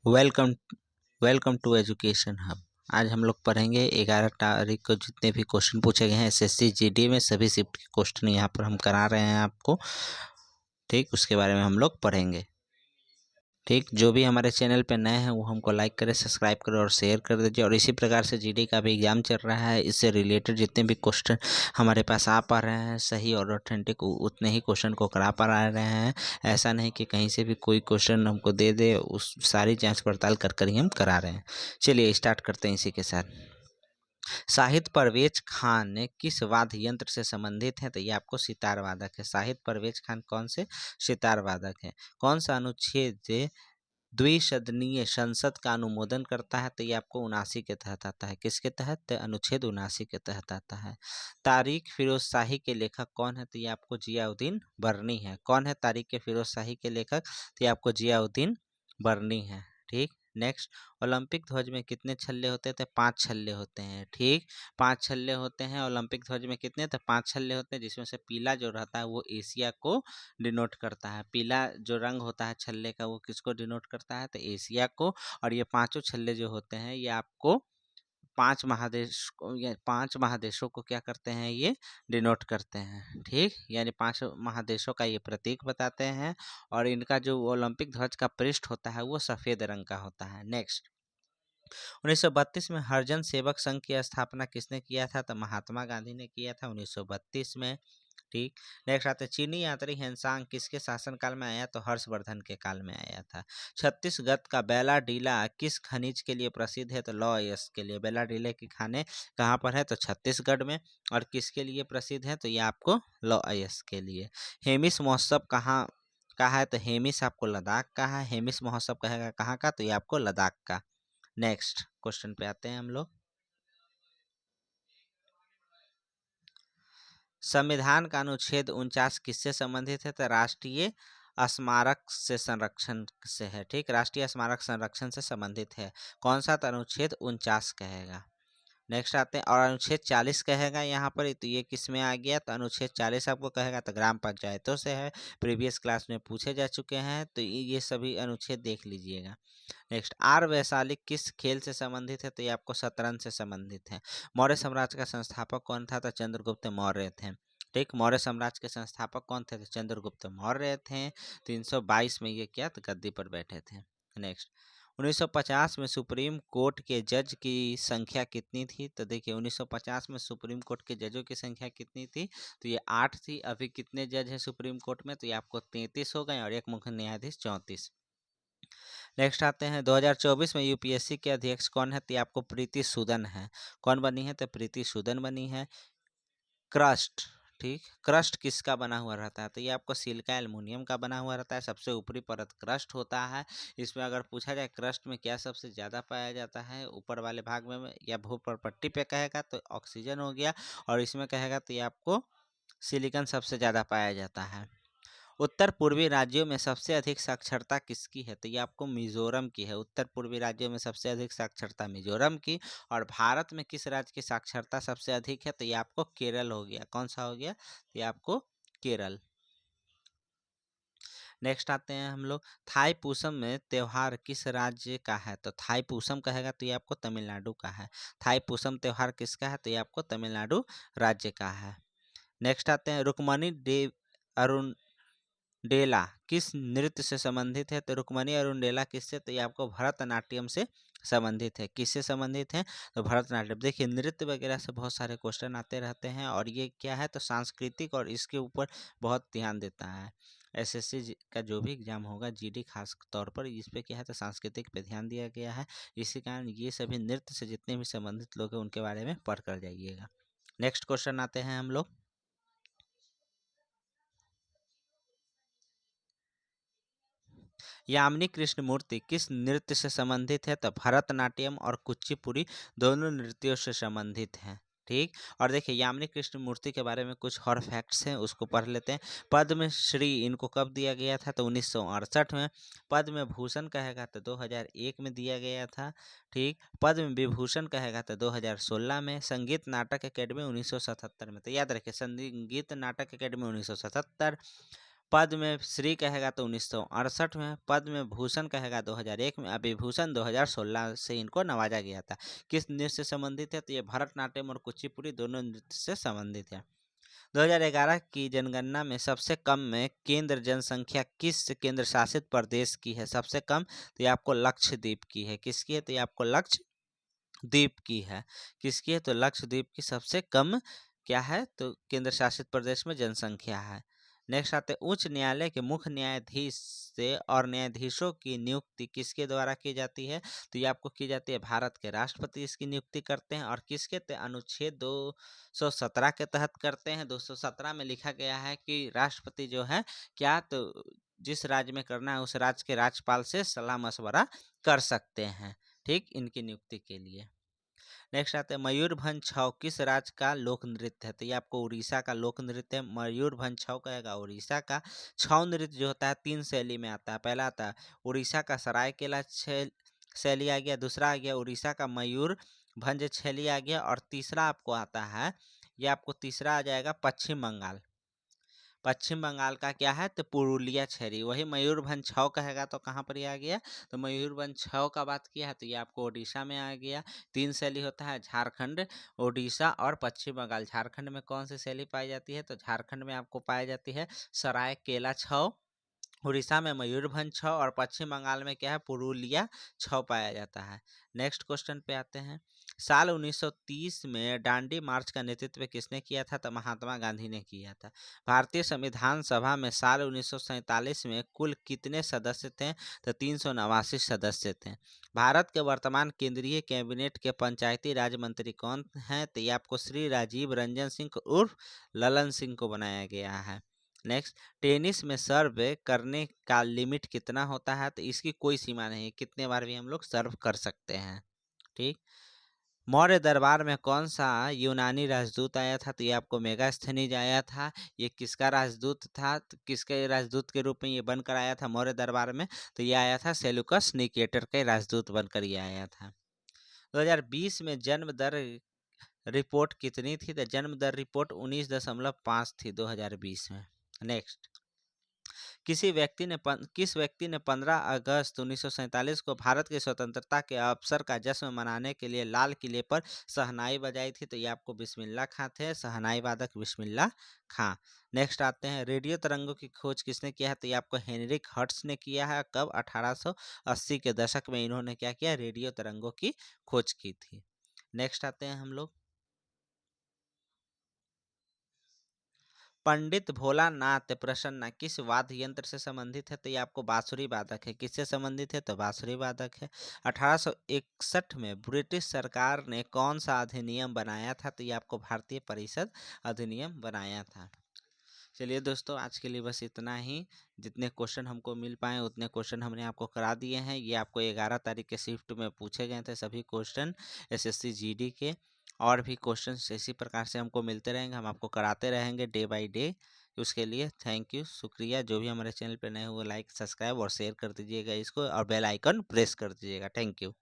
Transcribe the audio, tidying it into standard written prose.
Welcome welcome to education hub. आज हम लोग पढ़ेंगे 11 तारीख को जितने भी क्वेश्चन पूछे गए हैं एसएससी जीडी में, सभी शिफ्ट के क्वेश्चन यहाँ पर हम करा रहे हैं आपको। ठीक, उसके बारे में हम लोग पढ़ेंगे। ठीक, जो भी हमारे चैनल पे नए हैं वो हमको लाइक करें, सब्सक्राइब करें और शेयर कर दीजिए। और इसी प्रकार से जीडी का भी एग्जाम चल रहा है, इससे रिलेटेड जितने भी क्वेश्चन हमारे पास आ पा रहे हैं सही और ऑथेंटिक, उतने ही क्वेश्चन को करा पा रहे हैं। ऐसा नहीं कि कहीं से भी कोई क्वेश्चन हमको दे दे, उस सारी जांच पड़ताल कर ही हम करा रहे हैं। चलिए स्टार्ट करते हैं इसी के साथ। साहित्य परवेज खान ने किस वाद्य यंत्र से संबंधित है? तो ये आपको सितार वादक है। साहित्य परवेज खान कौन से सितार वादक है? कौन सा अनुच्छेद द्विसदनीय संसद का अनुमोदन करता है? तो ये आपको 79 के तहत आता है। किसके तहत? तो अनुच्छेद 79 के तहत आता है। तारीख फिरोज शाही के लेखक कौन है? तो ये आपको जियाउद्दीन बर्नी है। कौन है तारीख के फिरोज शाही के लेखक? तो ये आपको जियाउद्दीन बर्नी है। ठीक, नेक्स्ट। ओलंपिक ध्वज में कितने छल्ले होते हैं? तो 5 छल्ले होते हैं। ठीक, 5 छल्ले होते हैं ओलंपिक ध्वज में। कितने? तो 5 छल्ले होते हैं, जिसमें से पीला जो रहता है वो एशिया को डिनोट करता है। पीला जो रंग होता है छल्ले का वो किसको डिनोट करता है? तो एशिया को। और ये पांचों छल्ले जो होते हैं ये आपको 5 महादेश को या 5 महादेशों को क्या करते हैं? ये डिनोट करते हैं। ठीक, यानी 5 महादेशों का ये प्रतीक बताते हैं। और इनका जो ओलंपिक ध्वज का पृष्ठ होता है वो सफेद रंग का होता है। नेक्स्ट। 1932 में हरिजन सेवक संघ की स्थापना किसने किया था? तो महात्मा गांधी ने किया था 1932 में। ठीक, नेक्स्ट आते चीनी यात्री हेनसांग किसके शासनकाल में आया? तो हर्षवर्धन के काल में आया था। छत्तीसगढ़ का बेला डीला किस खनिज के लिए प्रसिद्ध है? तो लौह के लिए। बेला डीले की खाने कहाँ पर है? तो छत्तीसगढ़ में। और किसके लिए प्रसिद्ध है? तो ये आपको लौह के लिए। हेमिस महोत्सव कहाँ का है? तो हेमिस आपको लद्दाख का है। हेमिस महोत्सव कहेगा कहाँ का? तो ये आपको लद्दाख का। नेक्स्ट क्वेश्चन पे आते हैं हम लोग। संविधान का अनुच्छेद 49 किससे संबंधित है? तो राष्ट्रीय स्मारक से संरक्षण से है। ठीक, राष्ट्रीय स्मारक संरक्षण से संबंधित है। कौन सा? तो अनुच्छेद 49 कहेगा। नेक्स्ट आते हैं। और अनुच्छेद 40 कहेगा यहाँ पर, तो ये किस में आ गया? तो अनुच्छेद 40 आपको कहेगा तो ग्राम पंचायतों से है। प्रीवियस क्लास में पूछे जा चुके हैं, तो ये सभी अनुच्छेद देख लीजिएगा। नेक्स्ट। आर वैशाली किस खेल से संबंधित है? तो ये आपको शतरंज से संबंधित है। मौर्य साम्राज्य का संस्थापक कौन था? तो चंद्रगुप्त मौर्य थे। ठीक, मौर्य साम्राज्य के संस्थापक कौन थे? तो चंद्रगुप्त मौर्य थे। 322 में ये क्या? तो गद्दी पर बैठे थे। नेक्स्ट। 1950 में सुप्रीम कोर्ट के जज की संख्या कितनी थी? तो देखिए 1950 में सुप्रीम कोर्ट के जजों की संख्या कितनी थी? तो ये 8 थी। अभी कितने जज हैं सुप्रीम कोर्ट में? तो ये आपको 33 हो गए और एक मुख्य न्यायाधीश 34। नेक्स्ट आते हैं। 2024 में यूपीएससी के अध्यक्ष कौन है? तो ये आपको प्रीति सूदन है। कौन बनी है? तो प्रीति सूदन बनी है। क्रस्ट। ठीक, क्रस्ट किसका बना हुआ रहता है? तो ये आपको सिलिका एल्युमिनियम का बना हुआ रहता है। सबसे ऊपरी परत क्रस्ट होता है। इसमें अगर पूछा जाए क्रस्ट में क्या सबसे ज़्यादा पाया जाता है ऊपर वाले भाग में या भूप्रपट्टी पे कहेगा तो ऑक्सीजन हो गया। और इसमें कहेगा तो ये आपको सिलिकॉन सबसे ज़्यादा पाया जाता है। उत्तर पूर्वी राज्यों में सबसे अधिक साक्षरता किसकी है? तो ये आपको मिजोरम की है। उत्तर पूर्वी राज्यों में सबसे अधिक साक्षरता मिजोरम की। और भारत में किस राज्य की साक्षरता सबसे अधिक है? तो ये आपको केरल हो गया। कौन सा हो गया? तो ये आपको केरल। नेक्स्ट आते हैं हम लोग। थाईपुसम में त्योहार किस राज्य का है? तो थाईपुसम कहेगा तो ये आपको तमिलनाडु का है। थाईपुसम त्योहार किसका है? तो ये आपको तमिलनाडु राज्य का है। नेक्स्ट आते हैं। रुक्मणी देव अरुण डेला किस नृत्य से संबंधित है? तो रुक्मणी अरुणडेला किससे? तो ये आपको भरतनाट्यम से संबंधित है। किससे संबंधित है? तो भरतनाट्यम। देखिए नृत्य वगैरह से बहुत सारे क्वेश्चन आते रहते हैं और ये क्या है? तो सांस्कृतिक और इसके ऊपर बहुत ध्यान देता है। एसएससी का जो भी एग्जाम होगा जीडी खास तौर पर इस पे क्या है? तो सांस्कृतिक पे ध्यान दिया गया है। इसी कारण ये सभी नृत्य से जितने भी संबंधित लोग हैं उनके बारे में पढ़ कर जाइएगा। नेक्स्ट क्वेश्चन आते हैं हम लोग। यामिनी कृष्णमूर्ति किस नृत्य से संबंधित है? तो भरतनाट्यम और कुचिपुड़ी दोनों नृत्यों से संबंधित हैं। ठीक, और देखिए यामिनी कृष्णमूर्ति के बारे में कुछ और फैक्ट्स हैं, उसको पढ़ लेते हैं। पद्म श्री इनको कब दिया गया था? तो 1968 में। पद्म भूषण कहेगा तो 2001 में दिया गया था। ठीक, पद्म विभूषण कहेगा तो 2016 में। संगीत नाटक अकेडमी 1977 में। तो याद रखिए संगीत नाटक अकेडमी 1977। पद्म श्री कहेगा तो 1968 में, पद्म भूषण कहेगा 2001 में, विभूषण 2016 से इनको नवाजा गया था। किस नृत्य से संबंधित है? तो ये भरतनाट्यम और कुचिपुड़ी दोनों नृत्य से संबंधित है। 2011 की जनगणना में सबसे कम में केंद्र जनसंख्या किस केंद्र शासित प्रदेश की है? सबसे कम तो ये आपको लक्षद्वीप की है। किसकी है? तो ये आपको लक्षद्वीप की है। किसकी है? तो लक्षद्वीप की सबसे कम क्या है? तो केंद्र शासित प्रदेश में जनसंख्या है। नेक्स्ट आते हैं उच्च न्यायालय के मुख्य न्यायाधीश से और न्यायाधीशों की नियुक्ति किसके द्वारा की जाती है? तो ये आपको की जाती है भारत के राष्ट्रपति इसकी नियुक्ति करते हैं। और किसके अनुच्छेद 217 के तहत करते हैं। 217 में लिखा गया है कि राष्ट्रपति जो है क्या, तो जिस राज्य में करना है उस राज्य के राज्यपाल से सलाह मशवरा कर सकते हैं, ठीक, इनकी नियुक्ति के लिए। नेक्स्ट आते हैं मयूरभंज छौ किस राज्य का लोक नृत्य है? तो ये आपको उड़ीसा का लोक नृत्य है। मयूरभंज छौ कहेगा उड़ीसा का। छौ नृत्य जो होता है 3 शैली में आता है। पहला आता है उड़ीसा का सरायकेला शैली आ गया, दूसरा आ गया उड़ीसा का मयूरभंज शैली आ गया, और तीसरा आपको आता है, ये आपको तीसरा आ जाएगा पश्चिम बंगाल। पश्चिम बंगाल का क्या है? तो पुरुलिया छेरी। वही मयूरभंज छौ कहेगा तो कहाँ पर ये आ गया? तो मयूरभंज छौ का बात किया है तो ये आपको ओडिशा में आ गया। 3 शैली होता है, झारखंड, ओडिशा और पश्चिम बंगाल। झारखंड में कौन सी शैली पाई जाती है? तो झारखंड में आपको पाई जाती है सरायकेला छौ, उड़ीसा में मयूरभंज छौ, और पश्चिम बंगाल में क्या है? पुरुलिया छौ पाया जाता है। नेक्स्ट क्वेश्चन पे आते हैं। साल 1930 में दांडी मार्च का नेतृत्व किसने किया था? तो महात्मा गांधी ने किया था। भारतीय संविधान सभा में साल 1947 में कुल कितने सदस्य थे? तो 389 सदस्य थे। भारत के वर्तमान केंद्रीय कैबिनेट के पंचायती राज मंत्री कौन हैं? तो ये आपको श्री राजीव रंजन सिंह उर्फ ललन सिंह को बनाया गया है। नेक्स्ट, टेनिस में सर्व करने का लिमिट कितना होता है? तो इसकी कोई सीमा नहीं, कितने बार भी हम लोग सर्व कर सकते हैं, ठीक। मौर्य दरबार में कौन सा यूनानी राजदूत आया था? तो ये आपको मेगास्थनीज आया था। ये किसका राजदूत था? तो किसके राजदूत के रूप में ये बनकर आया था मौर्य दरबार में? तो ये आया था सेल्यूकस निकेटर के राजदूत बनकर ये आया था। 2020 में जन्म दर रिपोर्ट कितनी थी? तो जन्म दर रिपोर्ट 19.5 थी 2020 में। नेक्स्ट, किस व्यक्ति ने 15 अगस्त 1947 को भारत की स्वतंत्रता के अवसर का जश्न मनाने के लिए लाल किले पर शहनाई बजाई थी? तो ये आपको बिस्मिल्लाह खां थे, शहनाई वादक बिस्मिल्लाह खां। नेक्स्ट आते हैं रेडियो तरंगों की खोज किसने किया है? तो ये आपको हेनरिक हर्ट्ज ने किया है। कब? 1880 के दशक में इन्होंने क्या किया? रेडियो तरंगों की खोज की थी। नेक्स्ट आते हैं हम लोग, पंडित भोलानाथ प्रसन्ना किस वाद्य यंत्र से संबंधित है? तो ये आपको बांसुरी वादक है। किससे संबंधित है? तो बांसुरी वादक है। 1861 में ब्रिटिश सरकार ने कौन सा अधिनियम बनाया था? तो ये आपको भारतीय परिषद अधिनियम बनाया था। चलिए दोस्तों, आज के लिए बस इतना ही। जितने क्वेश्चन हमको मिल पाए उतने क्वेश्चन हमने आपको करा दिए हैं। ये आपको 11 तारीख के शिफ्ट में पूछे गए थे सभी क्वेश्चन एसएससी जीडी के। और भी क्वेश्चन इसी प्रकार से हमको मिलते रहेंगे, हम आपको कराते रहेंगे डे बाय डे। उसके लिए थैंक यू, शुक्रिया। जो भी हमारे चैनल पर नए हुए लाइक सब्सक्राइब और शेयर कर दीजिएगा इसको, और बेल आइकन प्रेस कर दीजिएगा। Thank you.